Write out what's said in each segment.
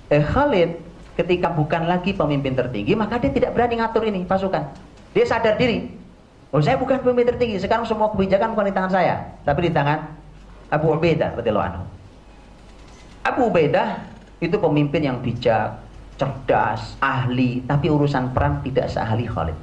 Khalid ketika bukan lagi pemimpin tertinggi, maka dia tidak berani ngatur ini pasukan. Dia sadar diri, oh saya bukan pemimpin tertinggi, sekarang semua kebijakan bukan di tangan saya, tapi di tangan Abu Ubaidah radhiyallahu anhu. Abu Ubaidah itu pemimpin yang bijak, cerdas, ahli, tapi urusan perang tidak seahli Khalid.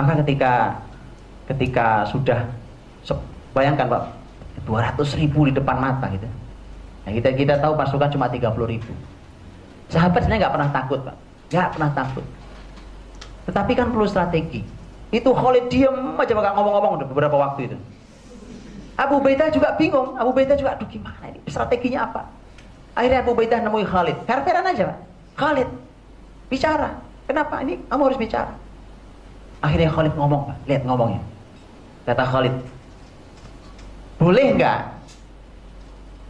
Maka ketika sudah, bayangkan Pak, 200.000 di depan mata gitu. Nah, kita tahu pasukan cuma 30.000. Sahabat sebenarnya nggak pernah takut Pak, nggak pernah takut. Tetapi kan perlu strategi. Itu Khalid diam aja nggak ngomong-ngomong beberapa waktu itu. Abu Ubaidah juga bingung. Abu Ubaidah juga, aduh gimana ini, strateginya apa? Akhirnya Abu Ubaidah nemui Khalid. Fair-fairan aja Pak. Khalid, bicara. Kenapa? Ini kamu harus bicara. Akhirnya Khalid ngomong Pak. Lihat ngomongnya. Kata Khalid, boleh nggak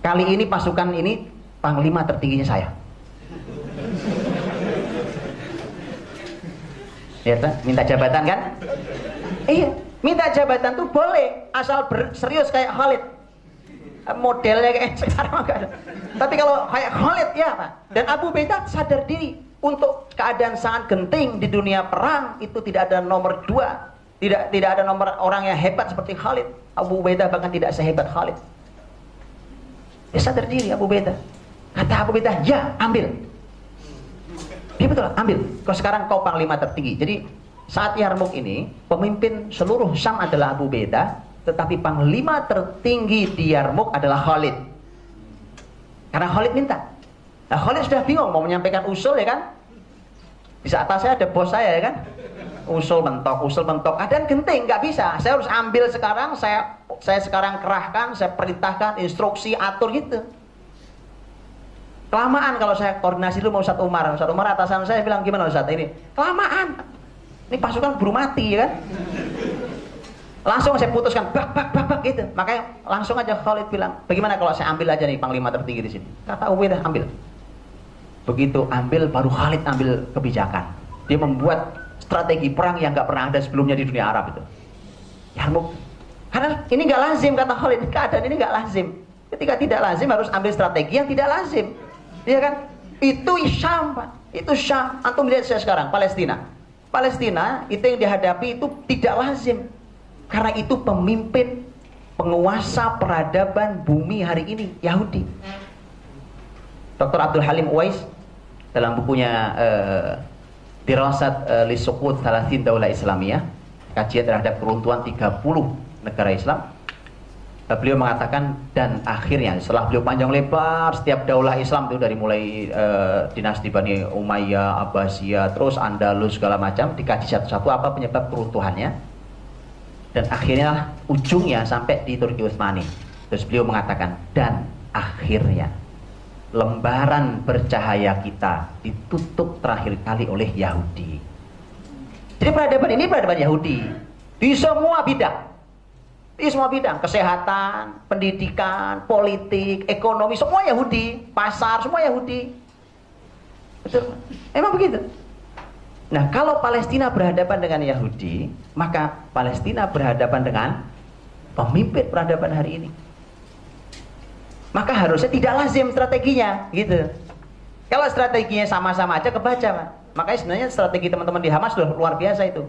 kali ini pasukan ini panglima tertingginya saya? Ya, minta jabatan kan? Iya, minta jabatan tuh boleh, asal serius kayak Khalid. Modelnya kayak sekarang enggak ada. Tapi kalau kayak Khalid ya Pak. Dan Abu Ubaidah sadar diri, untuk keadaan sangat genting di dunia perang itu tidak ada nomor 2. Tidak ada nomor orang yang hebat seperti Khalid. Abu Ubaidah bahkan tidak sehebat Khalid. Dia sadar diri Abu Ubaidah. Kata Abu Ubaidah, ya ambil. Dia betul, ambil. Kau sekarang kau panglima tertinggi. Jadi saat Yarmuk ini, pemimpin seluruh Syam adalah Abu Ubaidah, tetapi panglima tertinggi di Yarmuk adalah Khalid. Karena Khalid minta. Nah Khalid sudah bingung mau menyampaikan usul ya kan. Di atas saya ada bos saya ya kan. Usul mentok. Keadaan genting, nggak bisa. Saya harus ambil sekarang, saya sekarang kerahkan, saya perintahkan, instruksi, atur gitu. Kelamaan kalau saya koordinasi dulu mau Ustaz Umar. Ustaz Umar atasan saya bilang, gimana Ustaz ini? Kelamaan. Ini pasukan buru mati ya kan. Langsung saya putuskan, bak gitu. Makanya langsung aja Khalid bilang, bagaimana kalau saya ambil aja nih panglima tertinggi di sini? Kata Ubaidah, ambil. Begitu ambil, baru Khalid ambil kebijakan. Dia membuat strategi perang yang nggak pernah ada sebelumnya di dunia Arab itu. Yarmuk. Karena ini nggak lazim, kata Khalid. Keadaan ini nggak lazim. Ketika tidak lazim harus ambil strategi yang tidak lazim. Iya kan? Itu Syam, Pak. Itu Syam. Antum lihat saya sekarang, Palestina. Palestina itu yang dihadapi itu tidak lazim. Karena itu pemimpin penguasa peradaban bumi hari ini, Yahudi. Dr. Abdul Halim Uwais dalam bukunya Dirasat li Suqut Thalathin Daulah Islamiyah, kajian terhadap keruntuhan 30 negara Islam, beliau mengatakan, dan akhirnya setelah beliau panjang lebar setiap daulah Islam itu dari mulai dinasti Bani Umayyah, Abbasiyah, terus Andalus segala macam, dikaji satu-satu apa penyebab keruntuhannya, dan akhirnya ujungnya sampai di Turki Utsmani. Terus beliau mengatakan, dan akhirnya lembaran bercahaya kita ditutup terakhir kali oleh Yahudi. Jadi peradaban ini peradaban Yahudi di semua bidang. Di semua bidang, kesehatan, pendidikan, politik, ekonomi, semua Yahudi, pasar, semua Yahudi. Betul? Emang begitu? Nah, kalau Palestina berhadapan dengan Yahudi, maka Palestina berhadapan dengan pemimpin peradaban hari ini. Maka harusnya tidak lazim strateginya, gitu. Kalau strateginya sama-sama aja kebaca, Pak. Makanya sebenarnya strategi teman-teman di Hamas luar biasa itu.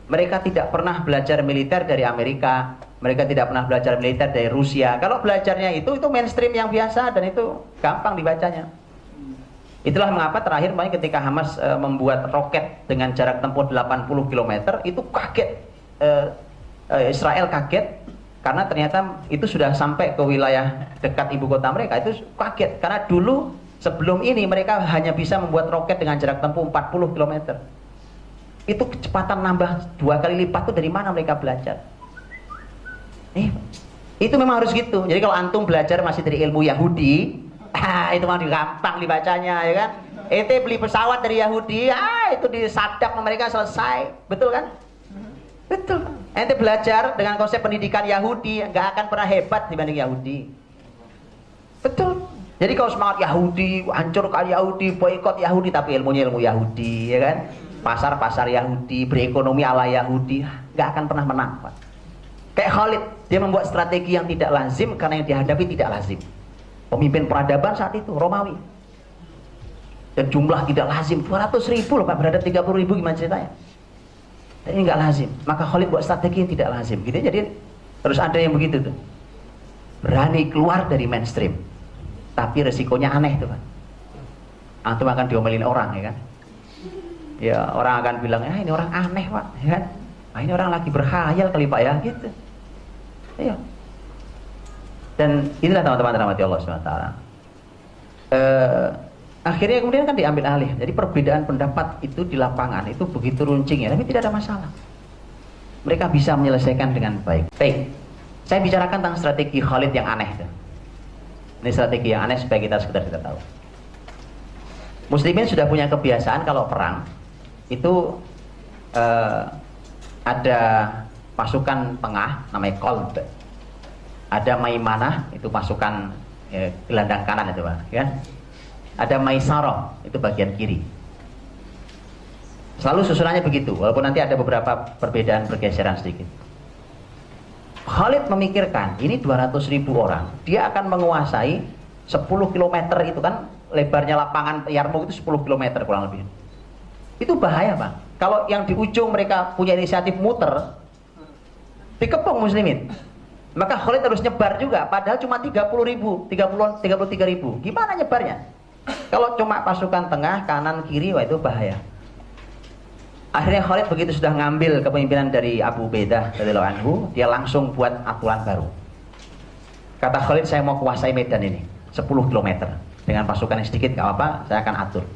Mereka tidak pernah belajar militer dari Amerika, mereka tidak pernah belajar militer dari Rusia. Kalau belajarnya itu mainstream yang biasa dan itu gampang dibacanya. Itulah mengapa terakhir ketika Hamas membuat roket dengan jarak tempuh 80 km, itu kaget, Israel kaget karena ternyata itu sudah sampai ke wilayah dekat ibu kota mereka. Itu kaget karena dulu sebelum ini mereka hanya bisa membuat roket dengan jarak tempuh 40 km. Itu kecepatan nambah 2 kali lipat tuh dari mana mereka belajar? Itu memang harus gitu. Jadi kalau antum belajar masih dari ilmu Yahudi, itu mah gampang dibacanya, ya kan? Ente beli pesawat dari Yahudi, itu disadap mereka selesai, betul kan? Betul. Ente belajar dengan konsep pendidikan Yahudi, nggak akan pernah hebat dibanding Yahudi. Betul. Jadi kalau semangat Yahudi, hancurkan Yahudi, boikot Yahudi, tapi ilmunya ilmu Yahudi, ya kan? Pasar-pasar Yahudi, berekonomi ala Yahudi, nggak akan pernah menang, Pak. Kayak Khalid, dia membuat strategi yang tidak lazim karena yang dihadapi tidak lazim. pemimpin peradaban saat itu, Romawi. Dan jumlah tidak lazim, 200.000 loh Pak, beradab 30.000 gimana ceritanya? Dan ini nggak lazim. Maka Khalid buat strategi yang tidak lazim. Gitu. Jadi harus ada yang begitu tuh. Berani keluar dari mainstream. Tapi resikonya aneh tuh Pak. Antum akan diomelin orang ya kan? Ya orang akan bilang, ini orang aneh Pak, ya kan? Ini orang lagi berkhayal kali Pak ya, gitu. Iya. Dan inilah teman-teman rahmati Allah SWT. Akhirnya kemudian kan diambil alih. Jadi perbedaan pendapat itu di lapangan itu begitu runcing ya, tapi tidak ada masalah. Mereka bisa menyelesaikan dengan baik. Baik, saya bicarakan tentang strategi Khalid yang aneh. Ini strategi yang aneh supaya kita sekedar kita tahu. Muslimin sudah punya kebiasaan kalau perang itu ada pasukan tengah namanya Qalb. Ada Maimanah itu pasukan gelandang kanan itu Pak, ya. Ada Maisarah, itu bagian kiri. Selalu susunannya begitu, walaupun nanti ada beberapa perbedaan pergeseran sedikit. Khalid memikirkan, ini 200.000 orang, dia akan menguasai 10 km itu kan, lebarnya lapangan Yarmouk itu 10 km kurang lebih. Itu bahaya Pak. Kalau yang di ujung mereka punya inisiatif muter, dikepung muslimin. Maka Khalid harus nyebar juga, padahal cuma 30.000, 33.000. Gimana nyebarnya? Kalau cuma pasukan tengah, kanan, kiri, wah itu bahaya. Akhirnya Khalid begitu sudah ngambil kepemimpinan dari Abu Ubaidah radhiyallahu anhu, dia langsung buat aturan baru. Kata Khalid, saya mau kuasai medan ini 10 km dengan pasukan yang sedikit, gak apa-apa, saya akan atur.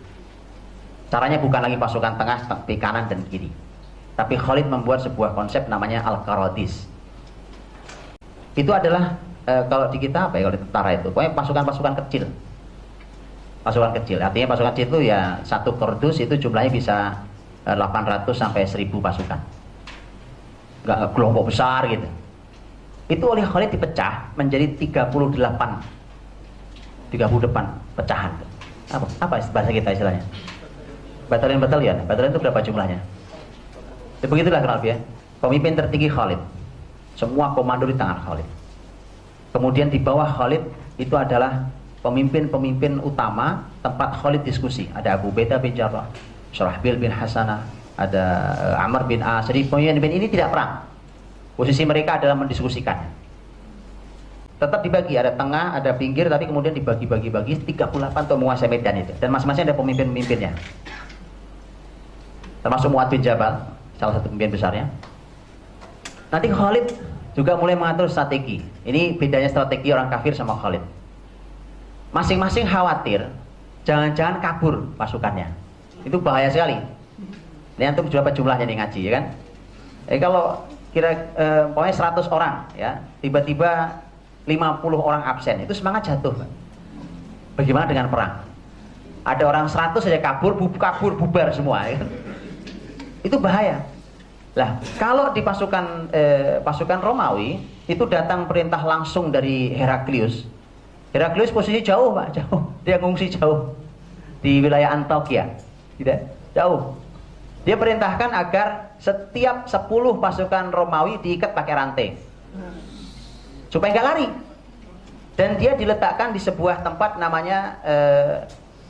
Caranya bukan lagi pasukan tengah, tapi kanan dan kiri. Tapi Khalid membuat sebuah konsep namanya Al-Qaradis. Itu adalah kalau di kita apa ya, kalau di tentara itu, pokoknya pasukan-pasukan kecil. Pasukan kecil, artinya pasukan kecil itu ya satu kordus itu jumlahnya bisa 800 sampai 1000 pasukan. Enggak kelompok besar gitu. Itu oleh Khalid dipecah menjadi 38 pecahan. Apa bahasa kita istilahnya? Batalion. Batalion itu berapa jumlahnya? Ya, begitulah kurang lebih ya. Pemimpin tertinggi Khalid. Semua komando di tangan Khalid. Kemudian di bawah Khalid itu adalah pemimpin-pemimpin utama tempat Khalid diskusi. Ada Abu Ubaidah bin Jarrah, Syurahbil bin Hasanah, ada Amr bin As. Jadi pemimpin ini tidak perang. Posisi mereka adalah mendiskusikan. Tetap dibagi, ada tengah, ada pinggir, tapi kemudian dibagi-bagi 38 untuk menguasai medan itu. Dan masing-masing ada pemimpin-pemimpinnya. Termasuk Mu'adz bin Jabal, salah satu pemimpin besarnya. Nanti Khalid juga mulai mengatur strategi. Ini bedanya strategi orang kafir sama Khalid. Masing-masing khawatir jangan-jangan kabur pasukannya. Itu bahaya sekali. Ini antum berapa jumlahnya nih ngaji ya kan? Kalau pokoknya 100 orang ya, tiba-tiba 50 orang absen, itu semangat jatuh. Bagaimana dengan perang? Ada orang 100 saja kabur bubar semua ya kan? Itu bahaya. Lah, kalau di pasukan Romawi itu datang perintah langsung dari Heraklius. Heraklius posisi jauh Pak, jauh. Dia ngungsi jauh di wilayah Antokia, tidak jauh. Dia perintahkan agar setiap 10 pasukan Romawi diikat pakai rantai, supaya nggak lari. Dan dia diletakkan di sebuah tempat namanya,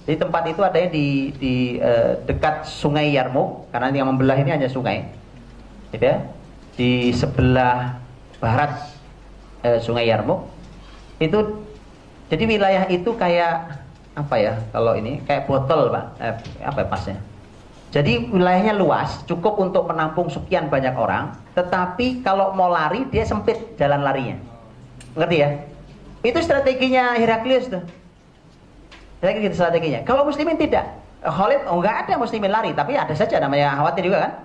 di tempat itu adanya di dekat Sungai Yarmouk, karena yang membelah ini hanya sungai, gitu ya. Di sebelah barat Sungai Yarmouk itu. Jadi wilayah itu kayak apa ya? Kalau ini kayak botol Pak, apa pasnya? Jadi wilayahnya luas, cukup untuk menampung sekian banyak orang. Tetapi kalau mau lari dia sempit jalan larinya, ngerti ya? Itu strateginya Heraklius tuh. Gitu strateginya. Kalau muslimin tidak, Khalid nggak ada muslimin lari, tapi ada saja namanya khawatir juga kan?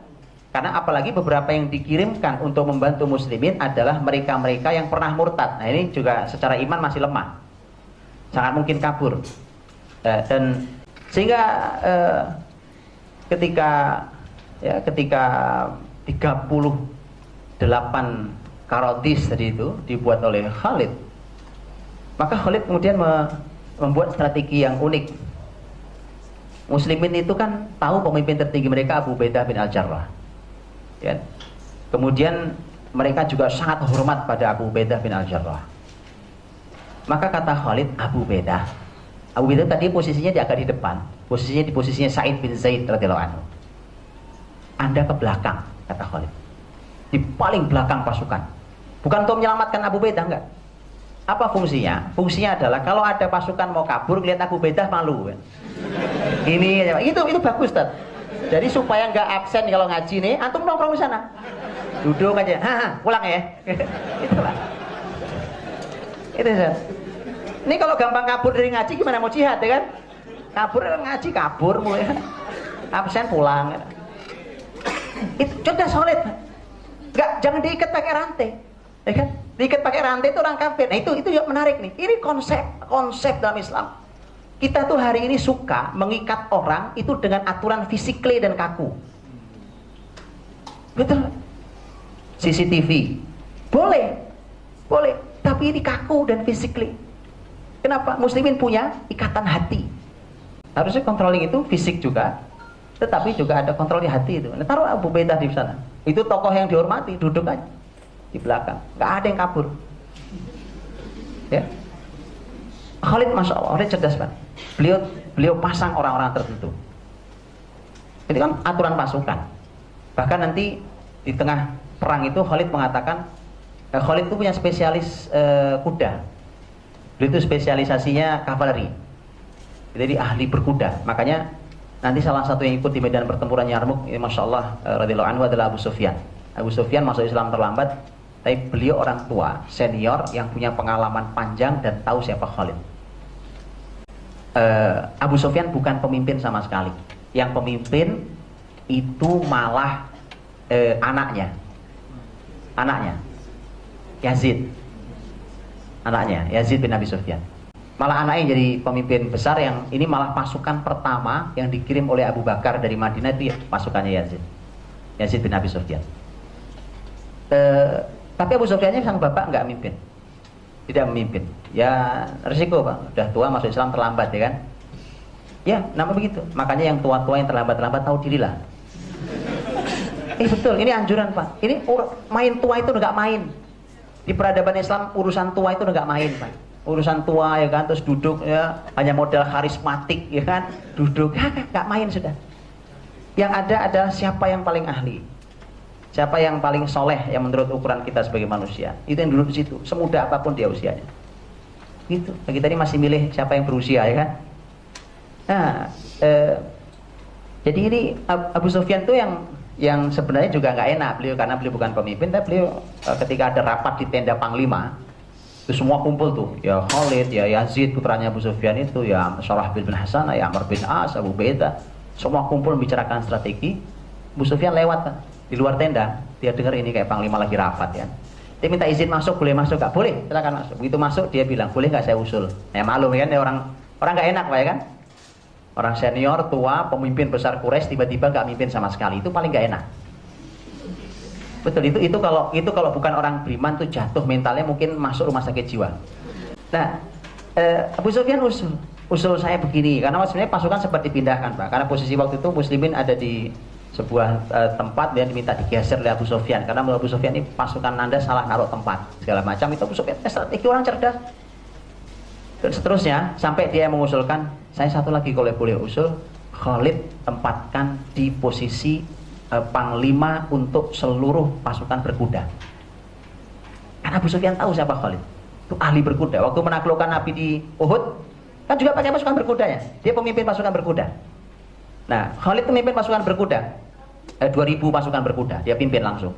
Karena apalagi beberapa yang dikirimkan untuk membantu muslimin adalah mereka-mereka yang pernah murtad. Nah ini juga secara iman masih lemah. Sangat mungkin kabur. Dan sehingga ketika 38 Qaradis tadi itu dibuat oleh Khalid, maka Khalid kemudian membuat strategi yang unik. Muslimin itu kan tahu pemimpin tertinggi mereka Abu Ubaidah bin Al-Jarrah ya. Kemudian mereka juga sangat hormat pada Abu Ubaidah bin Al-Jarrah. Maka kata Khalid, Abu Ubaidah tadi posisinya agak di depan, posisinya Sa'id bin Zaid radhiyallahu anhu. Anda ke belakang, kata Khalid, di paling belakang pasukan. Bukan untuk menyelamatkan Abu Ubaidah, enggak. Apa fungsinya? Fungsinya adalah kalau ada pasukan mau kabur, lihat Abu Ubaidah malu kan? Ini itu bagus, Tad. Jadi supaya nggak absen kalau ngaji nih, antum nongkrong di sana, duduk aja, pulang ya. Itulah. Itu Tad. Ini kalau gampang kabur dari ngaji gimana mau jihad ya kan? Kabur ngaji kabur mulai kan? Absen pulang. Itu cerdas solid. Nggak, jangan diikat pakai rantai, ya kan? Diikat pakai rantai itu orang kafir. Nah itu yang menarik nih. Ini konsep dalam Islam. Kita tuh hari ini suka mengikat orang itu dengan aturan fisikly dan kaku. Betul. CCTV boleh, tapi ini kaku dan fisikly. Kenapa? Muslimin punya ikatan hati. Harusnya controlling itu fisik juga, tetapi juga ada kontrol di hati itu. Nah, taruh Abu Ubaidah di sana. Itu tokoh yang dihormati, duduk aja di belakang. Nggak ada yang kabur. Ya. Khalid, masya Allah, Khalid cerdas banget. Beliau pasang orang-orang tertentu. Ini kan aturan pasukan. Bahkan nanti di tengah perang itu Khalid mengatakan, Khalid itu punya spesialis kuda. Beliau itu spesialisasinya kavaleri. Jadi ahli berkuda. Makanya nanti salah satu yang ikut di medan pertempuran Yarmuk, masya Allah, radhiyallahu anhu adalah Abu Sufyan. Abu Sufyan masuk Islam terlambat, tapi beliau orang tua, senior yang punya pengalaman panjang dan tahu siapa Khalid. Abu Sufyan bukan pemimpin sama sekali. Yang pemimpin itu malah anaknya Yazid. Anaknya Yazid bin Abi Sufyan. Malah anaknya jadi pemimpin besar, yang ini malah pasukan pertama yang dikirim oleh Abu Bakar dari Madinah itu ya, pasukannya Yazid bin Abi Sufyan. Tapi Abu Sufyannya sang bapak nggak memimpin, tidak memimpin. Ya resiko Pak, udah tua masuk Islam terlambat ya kan. Ya nama begitu. Makanya yang tua-tua yang terlambat tahu dirilah. Betul, ini anjuran Pak. Ini main tua itu nggak main. Di peradaban Islam urusan tua itu udah gak main Pak. Urusan tua ya kan, terus duduk ya hanya modal karismatik ya kan, duduk gak main sudah. Yang ada adalah siapa yang paling ahli, siapa yang paling soleh yang menurut ukuran kita sebagai manusia. Itu yang duduk di situ, semuda apapun dia usianya. Gitu. Kita ini masih milih siapa yang berusia ya kan. Nah, jadi ini Abu Sufyan tuh yang sebenarnya juga nggak enak beliau, karena beliau bukan pemimpin, tapi beliau ketika ada rapat di tenda Panglima itu semua kumpul tuh, ya Khalid, ya Yazid putranya Abu Sufyan itu, ya Syarahbil bin Hasan, ya Amr bin As, Abu Ubaidah, semua kumpul membicarakan strategi. Abu Sufyan lewat di luar tenda, dia dengar ini kayak Panglima lagi rapat ya. Dia minta izin masuk, boleh masuk nggak? Boleh, silakan masuk. Begitu masuk dia bilang, boleh nggak saya usul? Ya maklum kan, ya orang nggak enak Pak ya kan. Orang senior, tua, pemimpin besar Quraisy tiba-tiba gak mimpin sama sekali, itu paling gak enak. Betul, itu kalau bukan orang beriman tuh jatuh mentalnya, mungkin masuk rumah sakit jiwa. Nah, Abu Sufyan usul saya begini, karena sebenarnya pasukan sempat dipindahkan Pak, karena posisi waktu itu muslimin ada di sebuah tempat, dia diminta digeser oleh Abu Sufyan, karena menurut Abu Sufyan ini pasukan Anda salah naruh tempat segala macam. Itu Abu Sufyan strategi orang cerdas. Dan seterusnya sampai dia mengusulkan, saya satu lagi kalau boleh usul, Khalid tempatkan di posisi panglima untuk seluruh pasukan berkuda. Karena Abu Sufyan tahu siapa Khalid, itu ahli berkuda. Waktu menaklukkan Nabi di Uhud kan juga pakai pasukan berkuda ya, dia pemimpin pasukan berkuda. Nah, Khalid pemimpin pasukan berkuda, 2000 pasukan berkuda, dia pimpin langsung.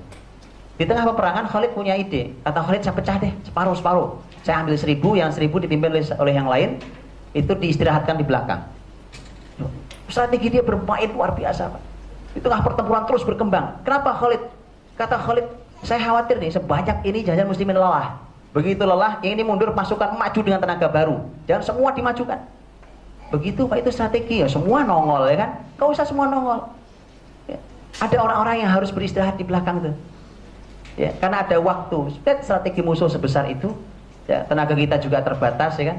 Di tengah peperangan Khalid punya ide, kata Khalid, saya pecah deh separuh. Saya ambil 1000, yang 1000 dipimpin oleh yang lain, itu diistirahatkan di belakang. Strategi dia bermain luar biasa Pak. Di tengah pertempuran terus berkembang. Kenapa Khalid? Kata Khalid, saya khawatir nih sebanyak ini jangan muslimin lelah. Begitu lelah, yang ini mundur, pasukan maju dengan tenaga baru. Jangan semua dimajukan. Begitu Pak, itu strategi ya, semua nongol ya kan. Gak usah semua nongol. Ya. Ada orang-orang yang harus beristirahat di belakang tuh. Ya, karena ada waktu. Lihat strategi musuh sebesar itu, ya, tenaga kita juga terbatas ya kan.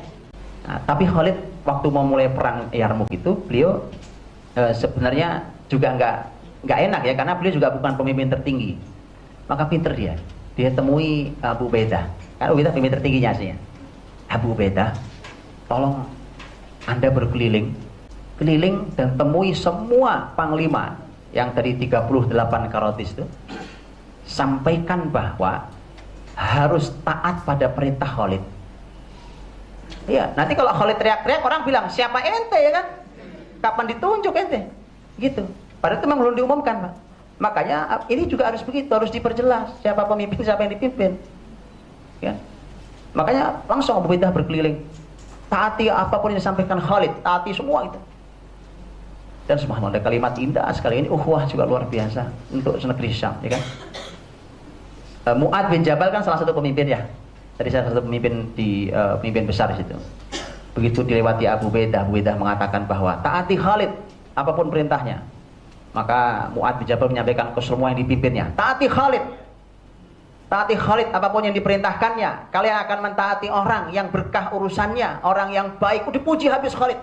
Nah, tapi Khalid waktu mau mulai perang Yarmuk itu beliau sebenarnya juga nggak enak ya, karena beliau juga bukan pemimpin tertinggi. Maka pinter dia temui Abu Ubaidah. Kan Ubaidah pemimpin tertingginya aslinya. Abu Ubaidah, tolong Anda berkeliling dan temui semua panglima yang dari 38 Qarotis itu, sampaikan bahwa harus taat pada perintah Khalid. Iya, nanti kalau Khalid teriak-teriak, orang bilang, siapa ente ya kan? Kapan ditunjuk ente? Gitu. Padahal itu memang belum diumumkan, Pak. Makanya ini juga harus begitu, harus diperjelas siapa pemimpin, siapa yang dipimpin. Ya. Makanya langsung Abu Ubaidah berkeliling. Taati apapun yang disampaikan Khalid, taati semua itu. Dan subhanallah, kalimat indah sekali ini, ukhuwah juga luar biasa untuk negeri Syam, ya kan? Mu'adz bin Jabal kan salah satu pemimpin ya. Tadi salah satu pemimpin di pemimpin besar di situ. Begitu dilewati Abu Ubaidah mengatakan bahwa taati Khalid apapun perintahnya. Maka Mu'adz bin Jabal menyampaikan ke semua yang dipimpinnya, taati Khalid. Taati Khalid apapun yang diperintahkannya. Kalian akan mentaati orang yang berkah urusannya, orang yang baik. Dipuji habis Khalid.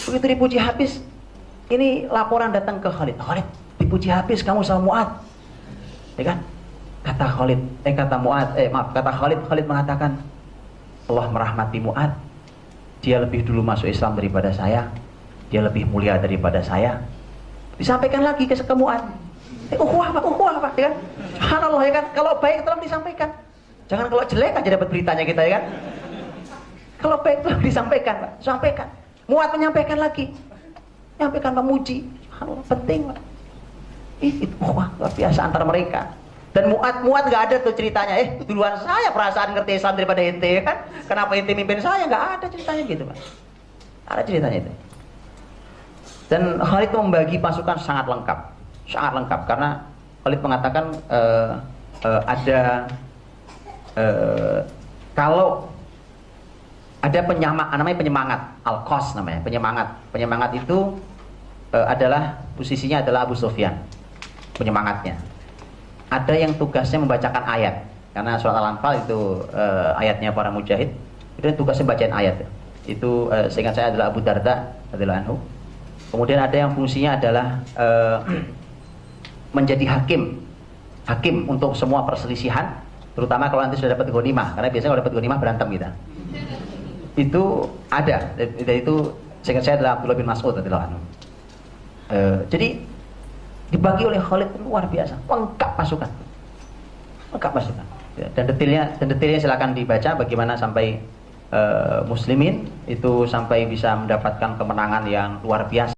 Begitu dipuji habis, ini laporan datang ke Khalid. Khalid, dipuji habis kamu sama Mu'adz. Ya kan? Kata Khalid mengatakan, Allah merahmati Mu'adz. Dia lebih dulu masuk Islam daripada saya. Dia lebih mulia daripada saya. Disampaikan lagi ke Mu'adz. Ukhuwah Pak, ya kan? Subhanallah, ya kan? Kalau baik tolong disampaikan. Jangan kalau jelek aja dapat beritanya kita, ya kan? Kalau baik tolong disampaikan, Pak. Sampaikan. Mu'adz menyampaikan lagi. Menyampaikan memuji. Subhanallah, penting, Pak. Itu ukhuwah luar biasa antara mereka. Dan Mu'adz gak ada tuh ceritanya, duluan saya perasaan ngerti Islam daripada ente, ya kan? Kenapa ente mimpin saya? Gak ada ceritanya gitu, Pak. Ada ceritanya itu. Dan Khalid itu membagi pasukan sangat lengkap karena Khalid mengatakan kalau ada namanya penyemangat, al-qas namanya, penyemangat itu adalah posisinya adalah Abu Sufyan, penyemangatnya. Ada yang tugasnya membacakan ayat, karena surat Al-Anfal itu ayatnya para mujahid, itu tugasnya bacain ayat. Itu seingat saya adalah Abu Darda radhiyallahu anhu. Kemudian ada yang fungsinya adalah menjadi hakim untuk semua perselisihan, terutama kalau nanti sudah dapat ghanimah, karena biasanya kalau dapat ghanimah berantem kita. Itu ada, dan itu seingat saya adalah Abdullah bin Mas'ud radhiyallahu anhu. Jadi dibagi oleh Khalid luar biasa, lengkap pasukan. Dan detailnya silakan dibaca bagaimana sampai muslimin itu sampai bisa mendapatkan kemenangan yang luar biasa.